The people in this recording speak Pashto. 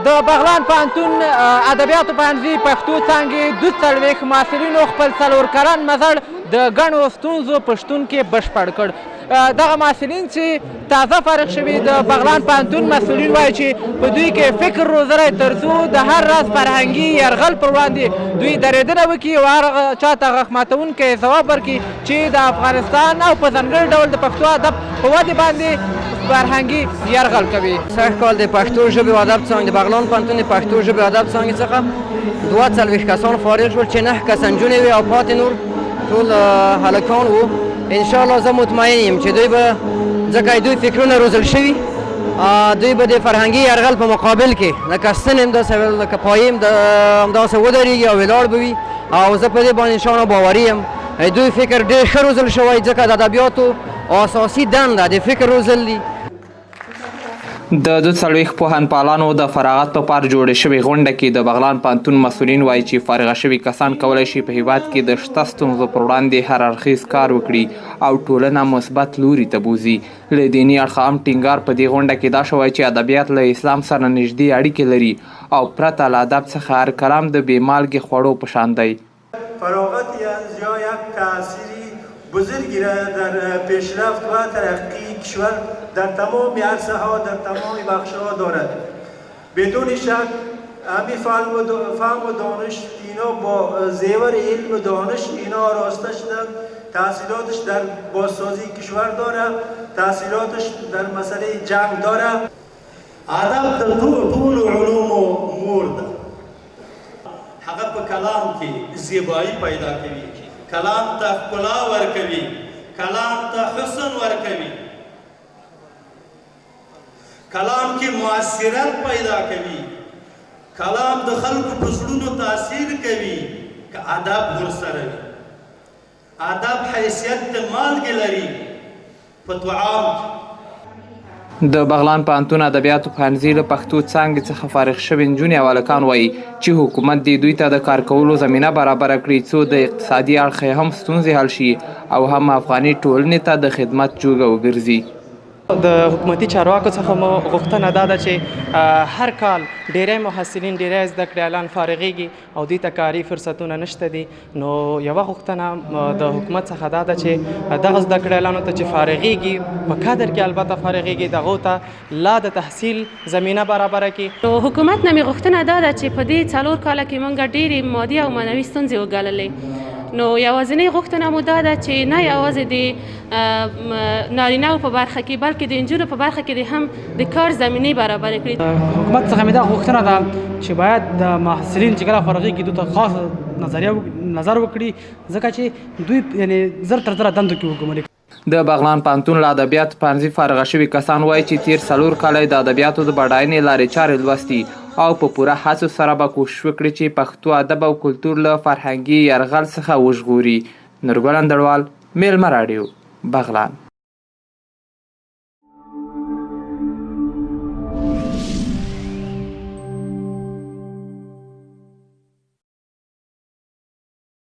د بغلان پوهنتون ادبیاتو پوهنځي پښتو څانګې 42 محصلینو خپل 4 کلن مزل د ګڼو ستونزو په شتون کې بشپړ کړ. دغه محصلین چې تازه فارغ شوي د بغلان پوهنتون مسؤلین وایي چې په دوی کې فکر روزلی تر څو د هر راز فرهنګي یرغل پر وړاندې دوی درېدنه وکړي او هر چاته غاښ ماتونکی ځواب ورکړي چې د افغانستان او په ځانګړي ډول د پښتو ادب په ودې باندې فرهنګي یرغل کوي. سږ کال د پښتو ژبې او ادب څانګې د بغلان پوهنتون د پښتو ژبې او ادب څانګې څخه 42 کسان فارغ شول چې 9 کس نجونې وې او پاتې نور ټول هلکان وو. انشاءالله زه مطمئن یم چې دوی به ځکه دوی فکرونه روزل شوي دوی به د فرهنګي یرغل په مقابل کې لکه ستن همداسې لکه پایې همداسې ودرېږي او ولاړ به وي او زه په دې باندې انشاءالله باوري یم دوی فکر ډېر ښه روزل شوی ځکه د ادبیاتو اساسي دنده د فکر روزل دي. د 42 پوهنپالانو د فراغت په پار جوړې شوې غونډه کې د بغلان پوهنتون مسؤلین وایي چې فارغه شوي کسان کولی شي په هیواد کې د شته ستونزو پر وړاندې هر اړخیز کار وکړي او ټولنه مثبت لوري ته بوځي. له دیني اړخه هم ټینګار په دې غونډه کې دا شوی چې ادبیات له اسلام سره نږدې اړیکې لري او پرته له ادب څخه هر کلام د بېمالګې خوړو په شان دی. فراغت یک تأثیری بزرگی را در پیشرفت و ترقی کشور در تمام عرصه ها در تمام بخش ها دارد. بدون شک همین فهم و دانش اینا با زیور علم و دانش اینا آراسته شدن. تأثیراتش در بازسازی کشور داره، تأثیراتش در مسئله جنگ داره. ادب در طول علوم و مور ده. هغه په کلام کې زیبایی پیدا کوي، کلام ته ښکلا ورکوي، کلام ته حسن ورکوي، کلام کې مؤثریت پیدا کوي، کلام د خلکو په زړونو تاثیر کوي که ادب ورسره وي. ادب حیثیت د مالګې لري په طعام کې. د بغلان پوهنتون ادبیاتو پوهنځي له پښتو څانګې څخه فارغ شوي نجونې او هلکان وایي چې حکومت دې دوی ته د کار کولو زمینه برابره کړي څو د اقتصادي اړخه هم ستونزې حل شي او هم افغاني ټولنې ته د خدمت جوګه وګرځي. د حکومتي چارواکو څخه مو غوښتنه دا ده چې هر کال ډیری محصلین ډیری زده کړیالان فارغیږي او دوی ته کاري فرصتونه نشته دي. نو یوه غوښتنه د حکومت څخه دا ده چې دغه زده کړیالانو ته چې فارغیږي په کادر کې البته فارغیږي دغو ته لا د تحصیل زمینه برابره کړي. نو حکومت نه مې غوښتنه دا ده چې په دې 4 کاله کې موږ ډېرې مادي او معنوي ستونزې وګاللې. نو یوازینۍ غوښتنه مو دا ده چې نه یوازې د نارینه‌و په برخه کې بلکې د نجونو په برخه کې هم د کار زمینې برابر کړي. حکومت څخه مې دا غوښتنه ده چې باید د محصلین چې کله فارغېږي دوی ته خاص نظر وکړي ځکه چې دوی یعنې زر تر زره دندو کې وګماري. د بغلان پوهنتون له ادبیاتو پوهنځي فارغه شوي کسان وایي چې تیر 4 کاله د ادبیاتو د بډاینې لارې چارې لوستي او په پوره هڅو سره به کوشش وکړي چې پښتو ادب او کلتور له فرهنګي یرغل څخه وژغوري. نورګل اندړوال، میلمه راډیو، بغلان.